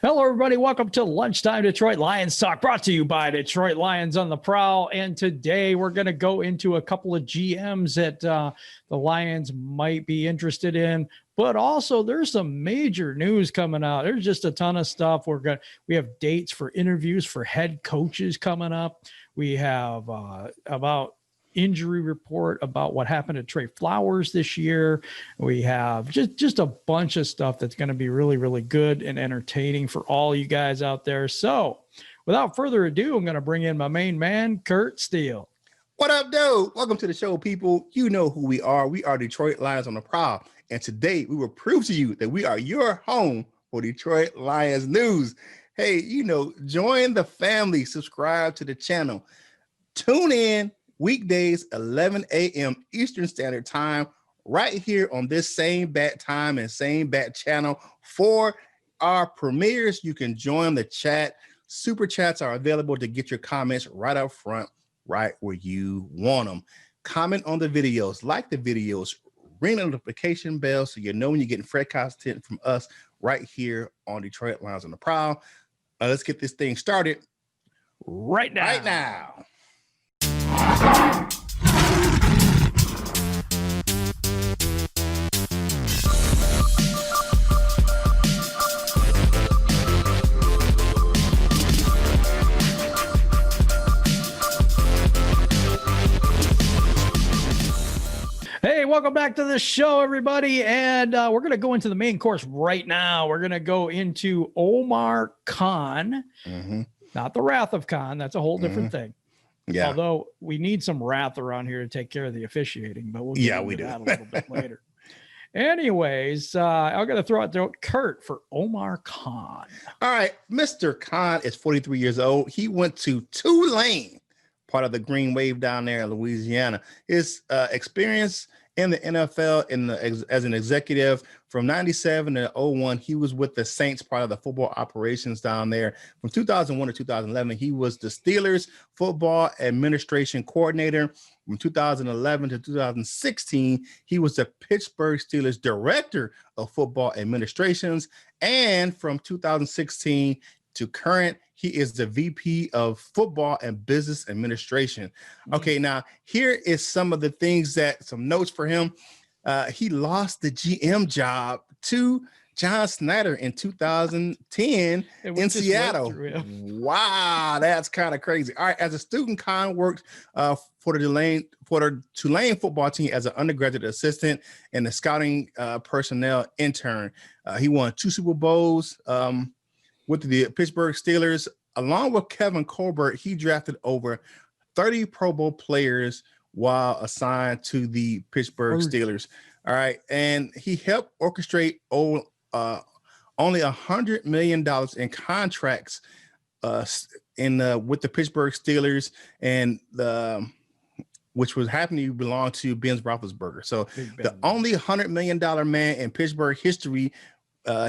Hello, everybody. Welcome to Lunchtime Detroit Lions Talk, brought to you by Detroit Lions on the Prowl. And today we're going to go into a couple of GMs that the Lions might be interested in, but also there's some major news coming out. There's just a ton of stuff. We have dates for interviews for head coaches coming up. We have about injury report about what happened to Trey Flowers this year. We have just a bunch of stuff that's going to be really, really good and entertaining for all you guys out there. So without further ado, I'm going to bring in my main man, Curt Steele. What up, dude? Welcome to the show, people. You know who we are. We are Detroit Lions on the Prowl. And today we will prove to you that we are your home for Detroit Lions news. Hey, join the family, subscribe to the channel, tune in weekdays, 11 a.m. Eastern Standard Time, right here on this same bat time and same bat channel for our premieres. You can join the chat. Super chats are available to get your comments right up front, right where you want them. Comment on the videos, like the videos, ring the notification bell so you know when you're getting fresh content from us right here on Detroit Lions on the Prowl. Let's get this thing started right now. Right now. Hey, welcome back to the show, everybody. And we're going to go into the main course right now. We're going to go into Omar Khan, not the Wrath of Khan. That's a whole different thing. Yeah. Although we need some wrath around here to take care of the officiating, but we'll get into that a little bit later. Anyways, I'm going to throw out to Curt for Omar Khan. All right. Mr. Khan is 43 years old. He went to Tulane, part of the Green Wave down there in Louisiana. His experience in the NFL as an executive from 97 to 01, he was with the Saints, part of the football operations down there. From 2001 to 2011, he was the Steelers football administration coordinator. From 2011 to 2016, he was the Pittsburgh Steelers director of football administrations. And from 2016 to current, he is the VP of football and business administration. Okay, now here is some of the things some notes for him. He lost the GM job to John Snyder in 2010 in Seattle. Wow, that's kind of crazy. All right, as a student, Khan worked for the Tulane football team as an undergraduate assistant and the scouting personnel intern. He won 2 Super Bowls with the Pittsburgh Steelers. Along with Kevin Colbert, he drafted over 30 Pro Bowl players while assigned to the Pittsburgh Steelers. All right. And he helped orchestrate only $100 million in contracts with the Pittsburgh Steelers, and which was happening to belong to Ben Roethlisberger. So the only $100 million man in Pittsburgh history,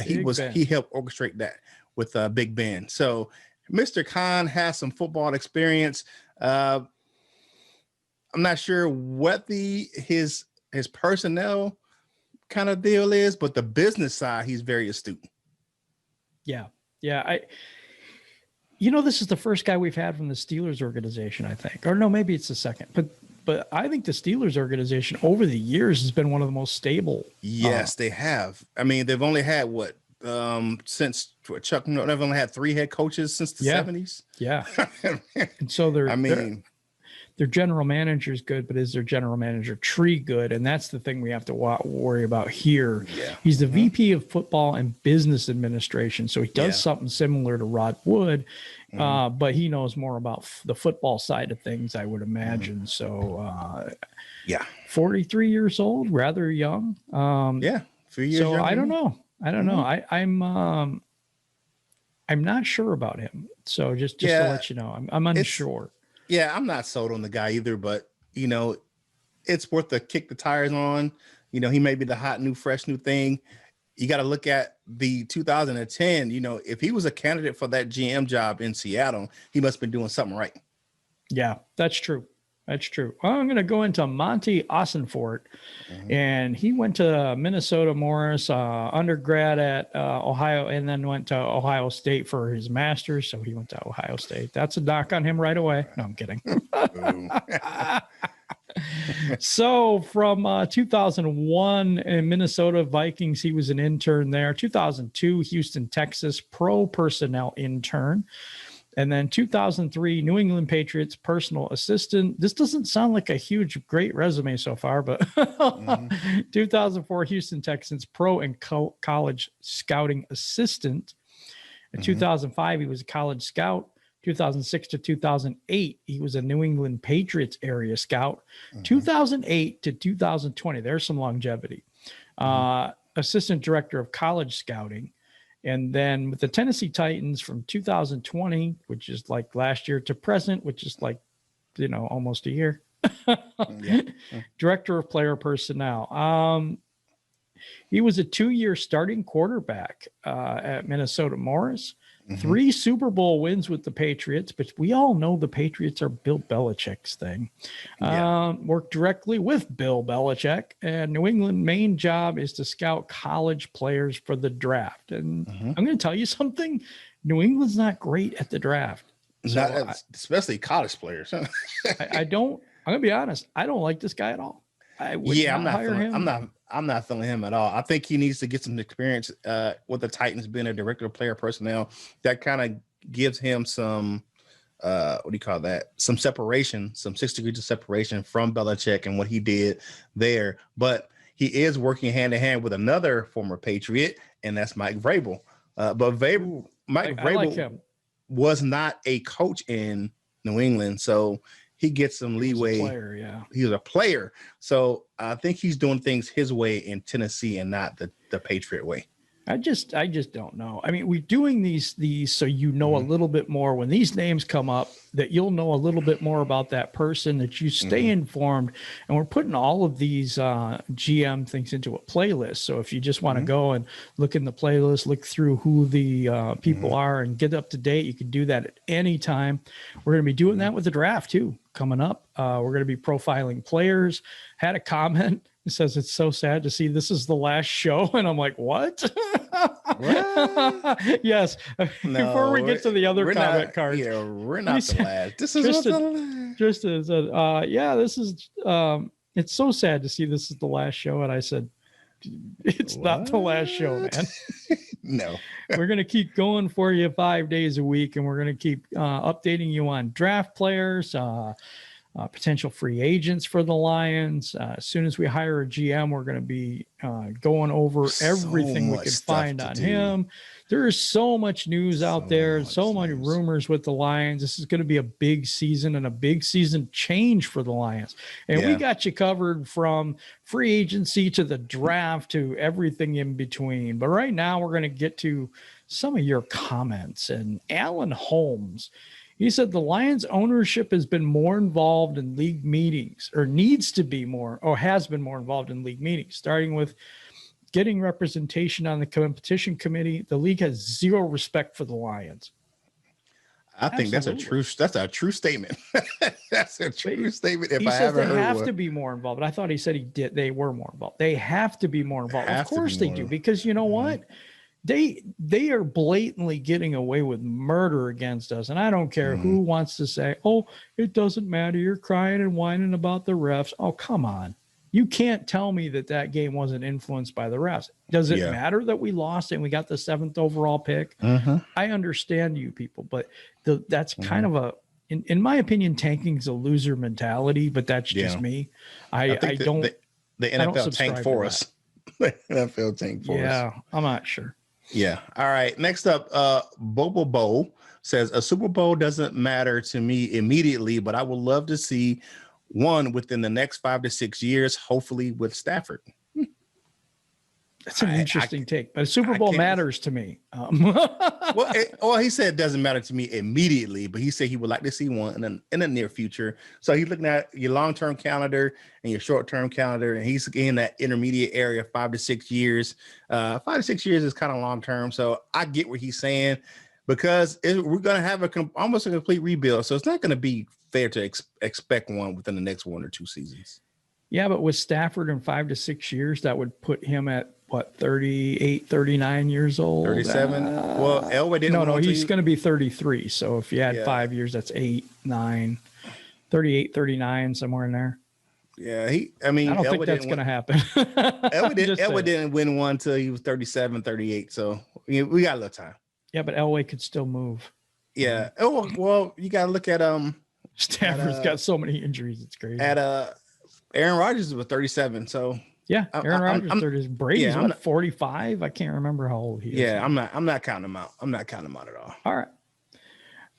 he helped orchestrate that with Big Ben. So Mr. Khan has some football experience. I'm not sure what his personnel kind of deal is, but the business side, he's very astute. Yeah. This is the first guy we've had from the Steelers organization, I think. Or no, maybe it's the second. But I think the Steelers organization over the years has been one of the most stable. Yes, they have. I mean, they've only had since Chuck Norton, they've only had 3 head coaches since the 70s. Yeah. And so their general manager is good, but is their general manager tree good? And that's the thing we have to worry about here. Yeah. He's the VP of football and business administration. So he does something similar to Rod Wood, but he knows more about the football side of things, I would imagine. So 43 years old, rather young. A few years so younger. I don't know. I'm not sure about him. So just to let you know, I'm unsure. I'm not sold on the guy either, but it's worth to kick the tires on. He may be the hot fresh new thing. You got to look at the 2010, if he was a candidate for that GM job in Seattle, he must have been doing something right. Yeah, that's true. That's true. Well, I'm going to go into Monty Ossenfort, and he went to Minnesota Morris, undergrad at Ohio, and then went to Ohio State for his master's. So he went to Ohio State. That's a knock on him right away. No, I'm kidding. So from 2001 in Minnesota Vikings, he was an intern there. 2002, Houston, Texas, pro personnel intern. And then 2003, New England Patriots personal assistant. This doesn't sound like a great resume so far, but 2004, Houston Texans pro and college scouting assistant. In 2005, he was a college scout. 2006 to 2008, he was a New England Patriots area scout. 2008 to 2020, there's some longevity. Assistant director of college scouting. And then with the Tennessee Titans from 2020, which is like last year, to present, which is like, almost a year. Director of player personnel. He was a 2-year starting quarterback at Minnesota Morris. 3 Super Bowl wins with the Patriots, but we all know the Patriots are Bill Belichick's thing. Worked directly with Bill Belichick, and New England's main job is to scout college players for the draft. And I'm going to tell you something, New England's not great at the draft. So especially college players. I'm going to be honest, I don't like this guy at all. I'm not hire him. I'm not feeling him at all. I think he needs to get some experience with the Titans being a director of player personnel. That kind of gives him some, some separation, some 6 degrees of separation from Belichick and what he did there. But he is working hand in hand with another former Patriot, and that's Mike Vrabel. Mike Vrabel was not a coach in New England, so he gets some leeway. He was a player. So I think he's doing things his way in Tennessee and not the Patriot way. I just don't know. I mean, we're doing these so a little bit more when these names come up, that you'll know a little bit more about that person, that you stay informed. And we're putting all of these GM things into a playlist. So if you just want to go and look in the playlist, look through who the people are and get up to date, you can do that at any time. We're going to be doing that with the draft too, coming up. We're going to be profiling players. Had a comment. It says it's so sad to see this is the last show. And I'm like, what? Yes. Before we get to the other comment cards. Yeah, we're not the last. This is Tristan said, this is, it's so sad to see this is the last show. And I said, it's not the last show, man. No. We're going to keep going for you 5 days a week. And we're going to keep updating you on draft players, potential free agents for the Lions. As soon as we hire a GM, we're going to be going over everything we can find on him. There is so much news out there, so many rumors with the Lions. This is going to be a big season and a big season change for the Lions. And we got you covered from free agency to the draft to everything in between. But right now we're going to get to some of your comments. And Alan Holmes, he said the Lions ownership has been more involved in league meetings, or needs to be more, or has been more involved in league meetings, starting with getting representation on the competition committee. The league has zero respect for the Lions. I think that's a true statement. That's a true statement. If he I says ever they heard have one. to be more involved. I thought he said they were more involved. They have to be more involved. Of course they do, because you know what? They are blatantly getting away with murder against us. And I don't care who wants to say, oh, it doesn't matter. You're crying and whining about the refs. Oh, come on. You can't tell me that game wasn't influenced by the refs. Does it matter that we lost and we got the 7th overall pick? I understand you people, but that's kind of in my opinion, tanking is a loser mentality, but that's just me. I don't. The NFL tanked for us. The NFL tanked for us. Yeah, I'm not sure. Yeah. All right. Next up, Bobo Bo says a Super Bowl doesn't matter to me immediately, but I would love to see one within the next 5 to 6 years, hopefully with Stafford. That's an interesting take, but a Super Bowl matters to me. Well, he said it doesn't matter to me immediately, but he said he would like to see one in the near future. So he's looking at your long-term calendar and your short-term calendar, and he's in that intermediate area, 5 to 6 years. 5 to 6 years is kind of long-term, so I get what he's saying. because we're going to have almost a complete rebuild. So it's not going to be fair to expect one within the next 1 or 2 seasons. Yeah, but with Stafford in 5 to 6 years, that would put him at what, 38, 39 years old? 37. Well, Elway didn't. No, he's going to be 33. So if you had 5 years, that's 8, 9, 38, 39, somewhere in there. Yeah, I don't think that's going to happen. Elway didn't win one until he was 37, 38. So we got a little time. Yeah, but Elway could still move. Yeah. Oh, well, you got to look at Stafford's got so many injuries. It's crazy. Aaron Rodgers was 37. So yeah, Aaron Rodgers 30. Brady's 45. I can't remember how old he is. Yeah, I'm not counting him out. I'm not counting him out at all. All right.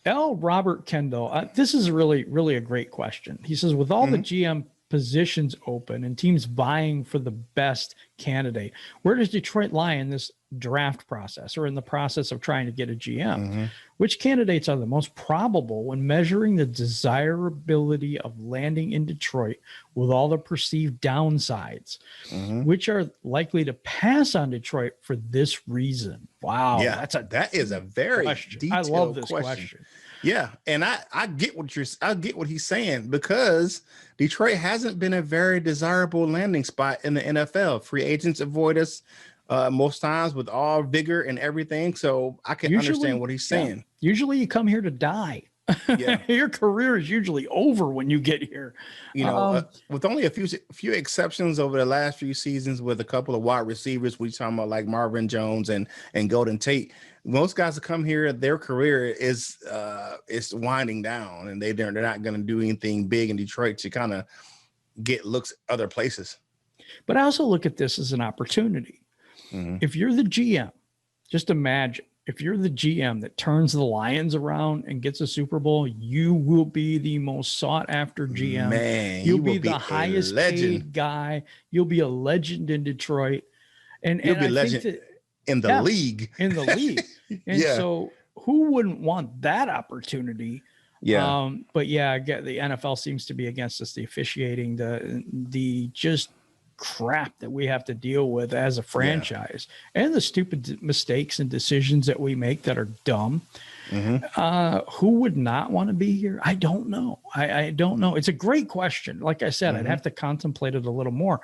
L. Robert Kendall. This is really, really a great question. He says, with all the GM positions open and teams vying for the best candidate, where does Detroit lie in this draft process or in the process of trying to get a GM? Which candidates are the most probable when measuring the desirability of landing in Detroit with all the perceived downsides? Which are likely to pass on Detroit for this reason? Wow. Yeah, that is a very detailed I love this question. Yeah, and I get what he's saying, because Detroit hasn't been a very desirable landing spot in the NFL. Free agents avoid us most times with all vigor and everything. So I can understand what he's saying. Yeah. Usually you come here to die. Yeah. Your career is usually over when you get here. With only a few exceptions over the last few seasons, with a couple of wide receivers, we talking about like Marvin Jones and Golden Tate. Most guys that come here, their career is winding down, and they're not going to do anything big in Detroit to kind of get looks other places. But I also look at this as an opportunity. If you're the GM, just imagine if you're the GM that turns the Lions around and gets a Super Bowl, you will be the most sought after GM. Man, you'll be the highest paid guy. You'll be a legend in Detroit, and you'll be a legend in the league. In the league, and so who wouldn't want that opportunity? Yeah. But yeah, the NFL seems to be against us. The officiating, the just crap that we have to deal with as a franchise, and the stupid mistakes and decisions that we make that are dumb. Who would not want to be here? I don't know. I don't know. It's a great question. Like I said, I'd have to contemplate it a little more,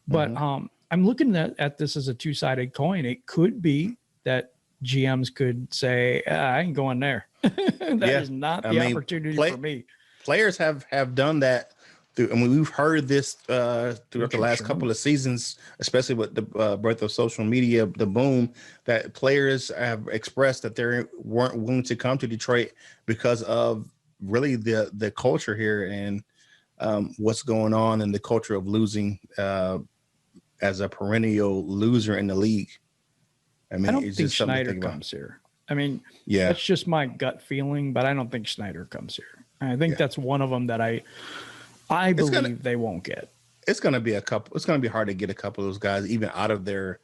but I'm looking at this as a two-sided coin. It could be that GMs could say, I ain't going there. That is not the opportunity for me. Players have done that. We've heard this throughout the last couple of seasons, especially with the birth of social media, the boom, that players have expressed that they weren't willing to come to Detroit because of really the culture here and what's going on, and the culture of losing as a perennial loser in the league. I mean, I don't think Schneider comes here. I mean, that's just my gut feeling, but I don't think Schneider comes here. I think that's one of them that I believe they won't get. It's going to be a couple. It's going to be hard to get a couple of those guys even out of their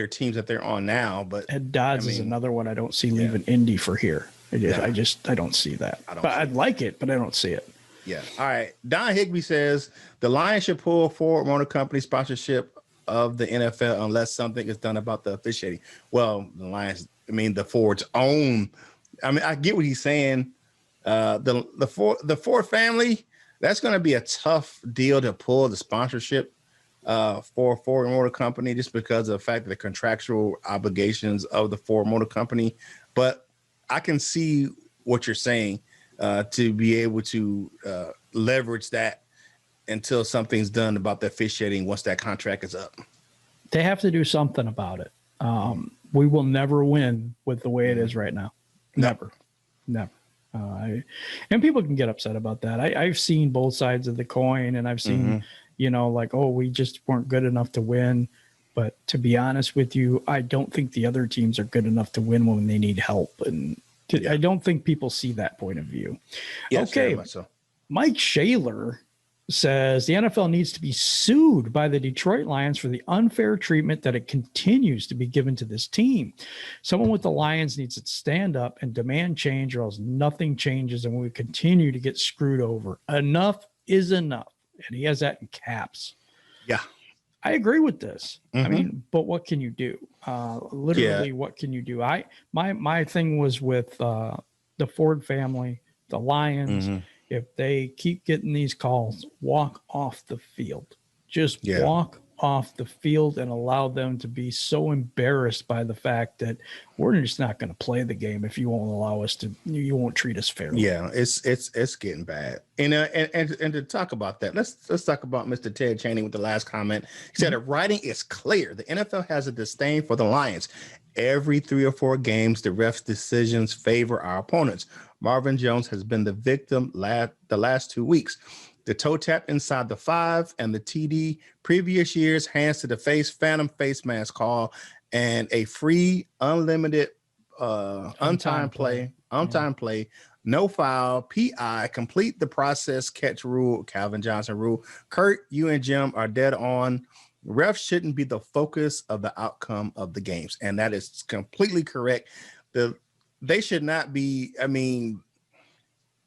teams that they're on now. But Ed Dodds is another one I don't see leaving Indy for here. I don't see that. I'd like it, but I don't see it. Yeah. All right. Don Higbee says the Lions should pull Ford Motor Company sponsorship of the NFL unless something is done about the officiating. Well, the Lions, the Ford's own. I get what he's saying. The Ford family, that's going to be a tough deal to pull the sponsorship for Ford Motor Company, just because of the fact that the contractual obligations of the Ford Motor Company. But I can see what you're saying, to be able to leverage that until something's done about the officiating once that contract is up. They have to do something about it. We will never win with the way it is right now. Never. And people can get upset about that. I've seen both sides of the coin, and I've seen, we just weren't good enough to win. But to be honest with you, I don't think the other teams are good enough to win when they need help. And I don't think people see that point of view. Yes, okay. So. Mike Shaler says the NFL needs to be sued by the Detroit Lions for the unfair treatment that it continues to be given to this team. Someone with the Lions needs to stand up and demand change, or else nothing changes and we continue to get screwed over. Enough is enough. And he has that in caps. Yeah. I agree with this. I Mhm. mean, but what can you do? Literally, what can you do? My thing was with the Ford family, the Lions. Mhm. If they keep getting these calls, walk off the field. Just Yeah. walk off the field and allow them to be so embarrassed by the fact that we're just not going to play the game if you won't allow us to. You won't treat us fairly. Yeah, it's getting bad. And to talk about that, let's talk about Mr. Ted Chaney with the last comment. He said, "The writing is clear. The NFL has a disdain for the Lions. Every 3 or 4 games, the refs' decisions favor our opponents. Marvin Jones has been the victim the last 2 weeks. The toe tap inside the 5 and the TD previous years, hands to the face, phantom face mask call, and a free, unlimited on-time play, no foul, PI, complete the process, catch rule, Calvin Johnson rule. Curt, you and Jim are dead on. Refs shouldn't be the focus of the outcome of the games." And that is completely correct. They should not be,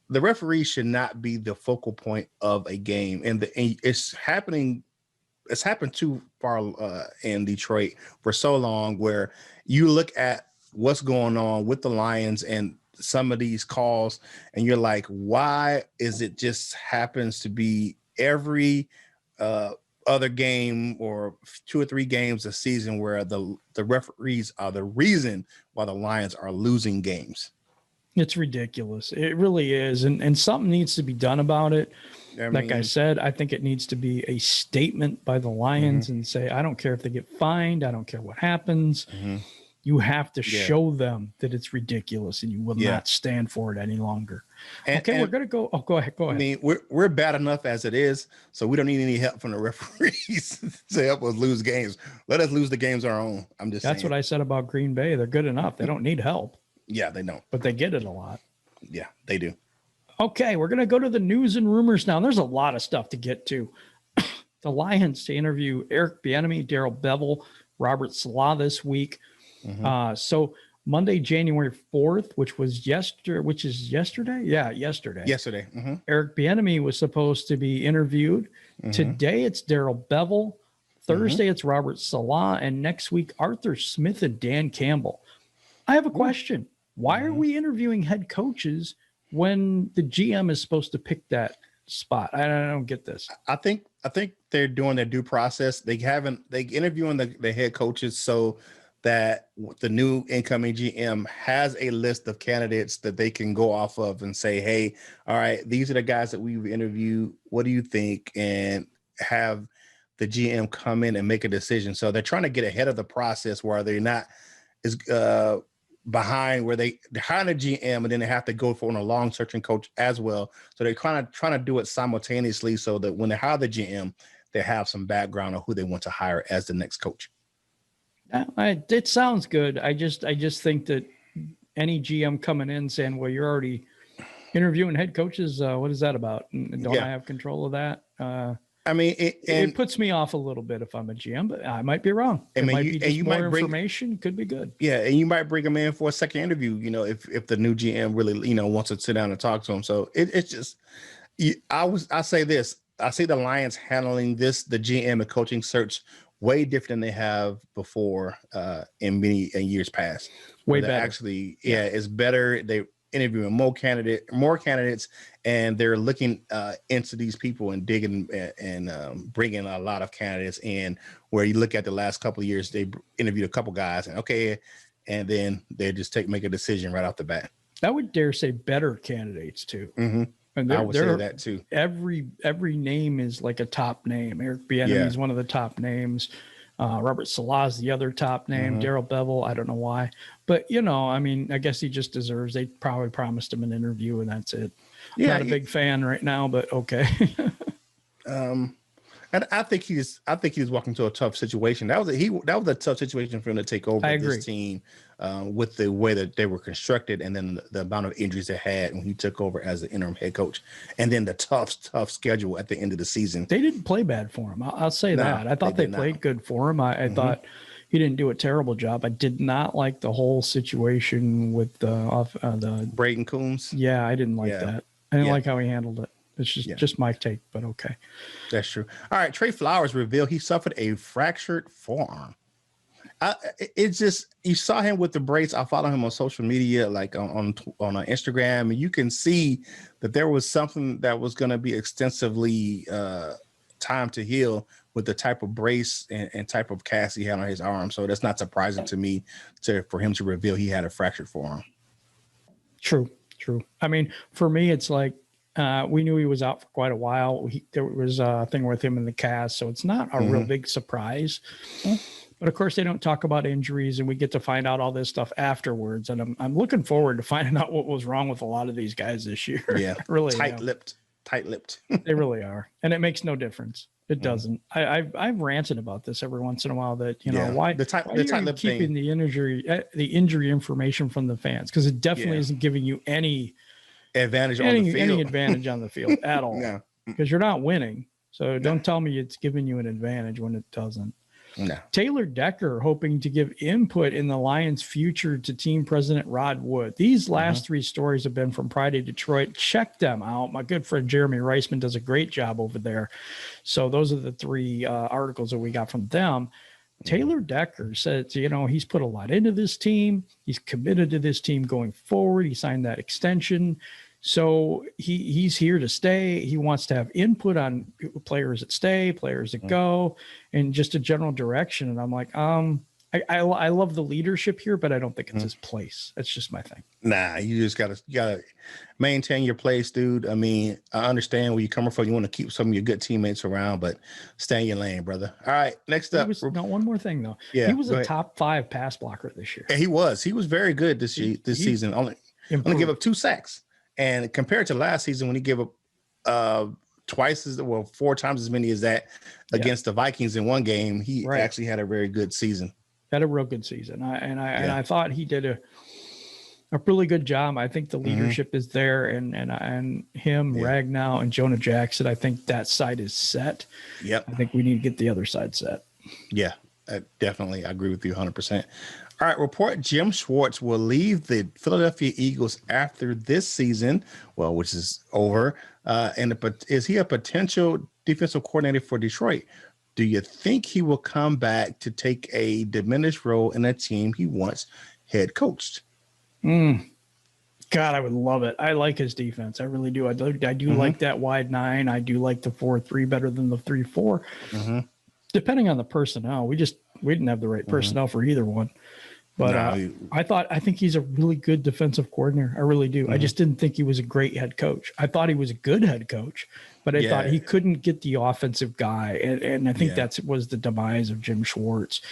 the referee should not be the focal point of a game. And it's happened too far in Detroit for so long, where you look at what's going on with the Lions and some of these calls, and you're like, why is it just happens to be every other game or 2 or 3 games a season where the referees are the reason why the Lions are losing games? It's ridiculous. It really is. And something needs to be done about it. I said, I think it needs to be a statement by the Lions and say, I don't care if they get fined. I don't care what happens. You have to show them that it's ridiculous and you will not stand for it any longer. We're going to go. Oh, go ahead. I mean, we're bad enough as it is, so we don't need any help from the referees to help us lose games. Let us lose the games our own. That's saying. What I said about Green Bay. They're good enough. They don't need help. Yeah, they don't. But they get it a lot. Yeah, they do. Okay, we're going to go to the news and rumors now. There's a lot of stuff to get to. The Lions to interview Eric Bieniemy, Darrell Bevell, Robert Saleh this week. So Monday, January 4th, which is yesterday. Yeah, yesterday. Eric Bieniemy was supposed to be interviewed. Today, it's Darrell Bevell. Thursday, it's Robert Saleh. And next week, Arthur Smith and Dan Campbell. I have a question. Why are we interviewing head coaches when the GM is supposed to pick that spot? I don't get this. I think they're doing their due process. They interviewing the head coaches so that the new incoming GM has a list of candidates that they can go off of and say, hey, all right, these are the guys that we've interviewed. What do you think? And have the GM come in and make a decision. So they're trying to get ahead of the process where they're not behind, where they're hiring a GM and then they have to go for a long searching coach as well. So they're kind of trying to do it simultaneously so that when they hire the GM, they have some background on who they want to hire as the next coach. It sounds good. I just think that any GM coming in saying, well, you're already interviewing head coaches. What is that about? And don't I have control of that? It puts me off a little bit if I'm a GM, but I might be wrong. It might be just more information. Could be good. Yeah, and you might bring them in for a second interview, if the new GM really, wants to sit down and talk to them. So it's just, I say this. I see the Lions handling the GM and coaching search way different than they have before in years past. Way better. Actually, it's better. They interviewing more candidates, and they're looking into these people and digging and bringing a lot of candidates in. Where you look at the last couple of years, they interviewed a couple guys, and then they just make a decision right off the bat. I would dare say better candidates too. And I would say that too. Every name is like a top name. Eric Bieniemy is one of the top names. Robert Saleh is the other top name. Darrell Bevell, I don't know why, but I guess he just deserves. They probably promised him an interview, and that's it. Not a big fan right now, but okay. And I think he's walking to a tough situation. That was a tough situation for him to take over this team with the way that they were constructed, and then the amount of injuries they had when he took over as the interim head coach, and then the tough schedule at the end of the season. They didn't play bad for him. I'll say that. I thought they played good for him. I thought he didn't do a terrible job. I did not like the whole situation with the Braden Coombs. Yeah, I didn't like that. I didn't like how he handled it. It's just my take, but okay. That's true. All right. Trey Flowers revealed he suffered a fractured forearm. It's just, you saw him with the brace. I follow him on social media, like on Instagram, and you can see that there was something that was going to be extensively time to heal with the type of brace and type of cast he had on his arm. So that's not surprising to me for him to reveal he had a fractured forearm. True. I mean, for me, it's like we knew he was out for quite a while. There was a thing with him in the cast, so it's not a real big surprise. But of course, they don't talk about injuries, and we get to find out all this stuff afterwards. And I'm looking forward to finding out what was wrong with a lot of these guys this year. Yeah, really tight-lipped. They really are, and it makes no difference. It doesn't. I've ranted about this every once in a while. That why the tight-lipped keeping thing. the injury information from the fans, because it definitely isn't giving you any advantage on the field. Any advantage on the field at all. Because you're not winning. So don't tell me it's giving you an advantage when it doesn't. No. Taylor Decker hoping to give input in the Lions' future to team president Rod Wood. These last three stories have been from Pride of Detroit. Check them out. My good friend Jeremy Reisman does a great job over there. So those are the three articles that we got from them. Taylor Decker says, he's put a lot into this team. He's committed to this team going forward. He signed that extension. So he's here to stay. He wants to have input on players that stay, players that go, and just a general direction. And I'm like, I love the leadership here, but I don't think it's his place. That's just my thing. Nah, you gotta maintain your place, dude. I mean, I understand where you're coming from. You want to keep some of your good teammates around, but stay in your lane, brother. All right, next up. One more thing though. Yeah, he was a top 5 pass blocker this year. Yeah, he was very good this season. Only give up 2 sacks. And compared to last season, when he gave up 4 times as many as that against the Vikings in one game, he actually had a very good season. Had a real good season. I thought he did a really good job. I think the leadership is there, and him, Ragnow, and Jonah Jackson. I think that side is set. Yep. I think we need to get the other side set. Yeah, I agree with you 100%. All right, report Jim Schwartz will leave the Philadelphia Eagles after this season, which is over. But is he a potential defensive coordinator for Detroit? Do you think he will come back to take a diminished role in a team he once head coached? God, I would love it. I like his defense. I really do. I do like that wide 9. I do like the 4-3 better than the 3-4. Depending on the personnel, we didn't have the right personnel for either one. But I think he's a really good defensive coordinator. I really do. I just didn't think he was a great head coach. I thought he was a good head coach, but I thought he couldn't get the offensive guy. And I think that was the demise of Jim Schwartz.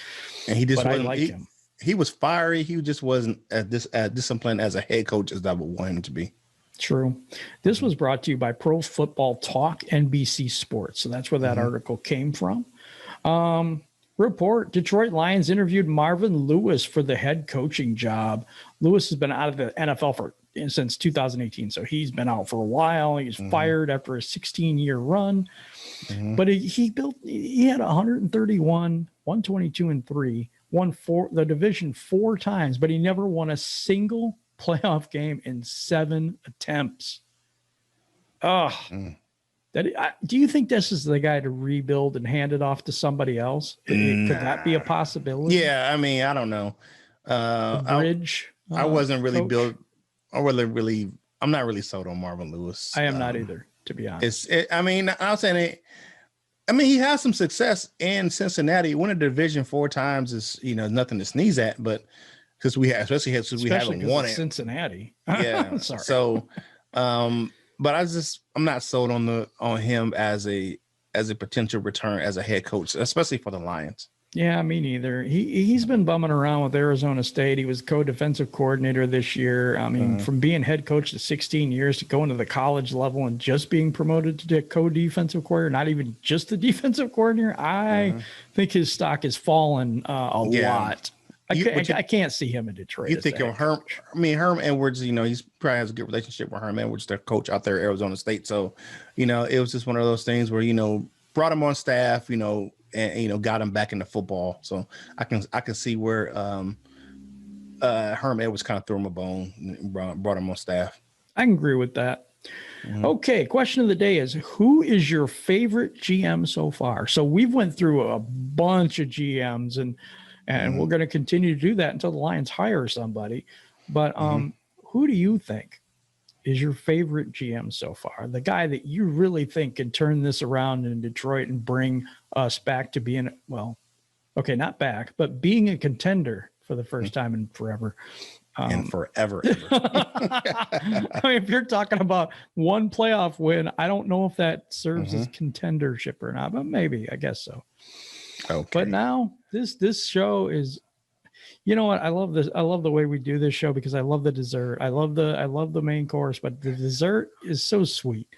And he just wasn't, I liked him. He was fiery. He just wasn't as disciplined as a head coach as I would want him to be. True. This was brought to you by Pro Football Talk, NBC Sports. So that's where that article came from. Report, Detroit Lions interviewed Marvin Lewis for the head coaching job. Lewis has been out of the NFL since 2018, so he's been out for a while. He was fired after a 16-year run. But he had 131, 122, and 3, won the division 4 times, but he never won a single playoff game in 7 attempts. Do you think this is the guy to rebuild and hand it off to somebody else? Could that be a possibility? Yeah, I mean, I don't know. Bridge. I wasn't really built. I'm not really sold on Marvin Lewis. I am not either, to be honest. I mean, I'm saying it. I mean, he has some success in Cincinnati. Won a division 4 times is nothing to sneeze at, but because we haven't won it. Cincinnati. Yeah. Sorry. So, but I'm not sold on him as a potential return as a head coach, especially for the Lions. Yeah, me neither. He's been bumming around with Arizona State. He was co-defensive coordinator this year. I mean, from being head coach to 16 years to going to the college level and just being promoted to co-defensive coordinator, not even just the defensive coordinator. I think his stock has fallen a lot. I can't see him in Detroit. You think of Herm Edwards, he's probably has a good relationship with Herm Edwards, their coach out there at Arizona State. So, it was just one of those things where, brought him on staff, and, got him back into football. So I can see where Herm Edwards kind of threw him a bone and brought him on staff. I can agree with that. Okay, question of the day is, who is your favorite GM so far? So we've went through a bunch of GMs, and we're going to continue to do that until the Lions hire somebody. But who do you think is your favorite GM so far? The guy that you really think can turn this around in Detroit and bring us back to being, well, okay, not back, but being a contender for the first time in forever. And forever. I mean, if you're talking about one playoff win, I don't know if that serves as contendership or not, but maybe, I guess so. Okay. But now this show is, you know what? I love this. I love the way we do this show because I love the dessert. I love the main course, but the dessert is so sweet.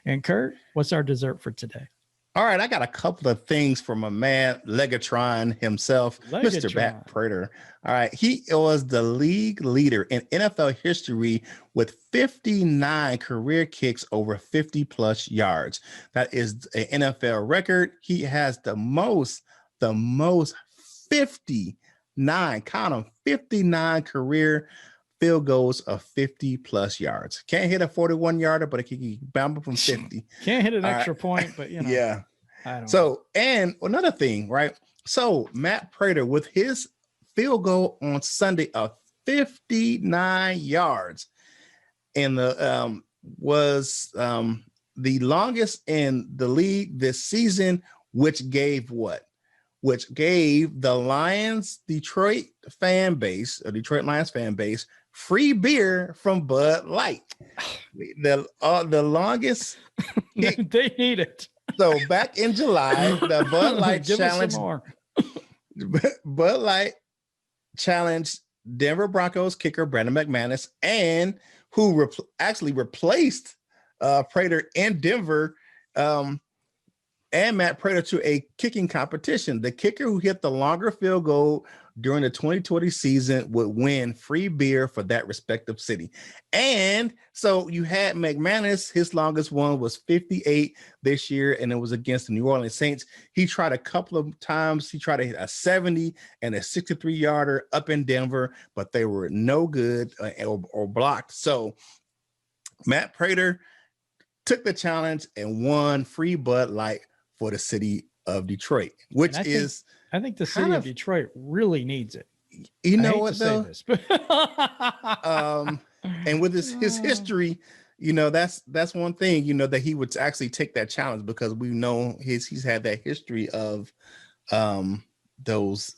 And Curt, what's our dessert for today? All right, I got a couple of things from my man, Legatron himself, Mr. Matt Prater. All right, he was the league leader in NFL history with 59 career kicks over 50-plus yards. That is an NFL record. He has the most 59, count them, 59 career field goals of 50-plus yards. Can't hit a 41-yarder, but it can bounce from 50. Can't hit an extra point, but you know. Yeah. I don't know. So, and another thing, right? So Matt Prater with his field goal on Sunday of 59 yards, and the was the longest in the league this season, which gave what? Which gave the Lions Detroit fan base, or Detroit Lions fan base, free beer from Bud Light. The longest they need it. So back in July, the Bud Light challenge. Bud Light challenged Denver Broncos kicker Brandon McManus, and who actually replaced Prater in Denver, and Matt Prater to a kicking competition. The kicker who hit the longer field goal during the 2020 season would win free beer for that respective city. And so you had McManus, his longest one was 58 this year, and it was against the New Orleans Saints. He tried a couple of times. He tried to hit a 70 and a 63-yarder up in Denver, but they were no good or blocked. So Matt Prater took the challenge and won free Bud Light for the city of Detroit, which is... I think the city of Detroit really needs it. You know what, though? And with his history, you know, that's one thing, you know, that he would actually take that challenge, because we know he's had that history of those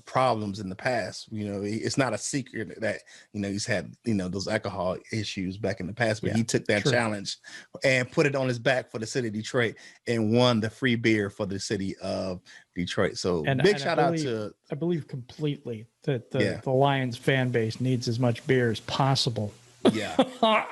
problems in the past. You know, it's not a secret that, you know, he's had, you know, those alcohol issues back in the past, but he took that challenge and put it on his back for the city of Detroit and won the free beer for the city of Detroit. So big shout out to, I believe completely that the Lions fan base needs as much beer as possible. Yeah.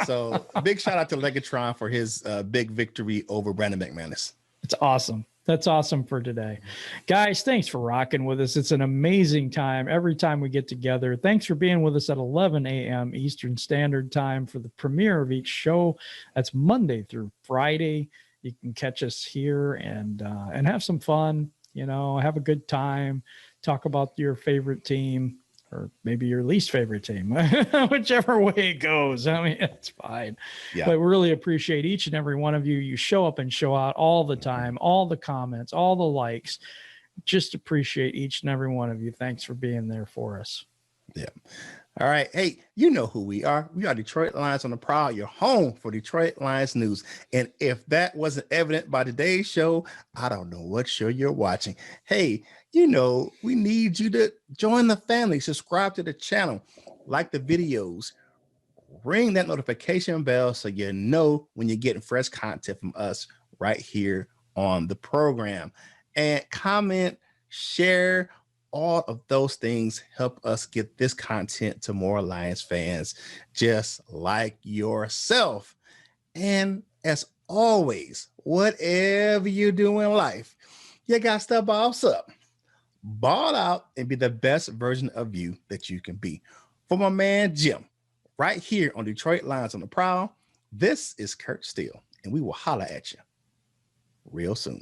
So big shout out to Legatron for his big victory over Brandon McManus. It's awesome. That's awesome for today. Guys, thanks for rocking with us. It's an amazing time every time we get together. Thanks for being with us at 11 a.m. Eastern Standard Time for the premiere of each show. That's Monday through Friday. You can catch us here and have some fun, you know, have a good time, talk about your favorite team, or maybe your least favorite team, whichever way it goes. I mean, it's fine. Yeah. But we really appreciate each and every one of you. You show up and show out all the time, all the comments, all the likes. Just appreciate each and every one of you. Thanks for being there for us. Yeah. All right. Hey, you know who we are. We are Detroit Lions on the Prowl, your home for Detroit Lions news. And if that wasn't evident by today's show, I don't know what show you're watching. Hey, you know, we need you to join the family, subscribe to the channel, like the videos, ring that notification bell so you know when you're getting fresh content from us right here on the program. And comment, share, all of those things help us get this content to more Lions fans just like yourself. And as always, whatever you do in life, you got to boss up, ball out, and be the best version of you that you can be. For my man Jim, right here on Detroit Lions on the Prowl, this is Curt Steele, and we will holler at you real soon.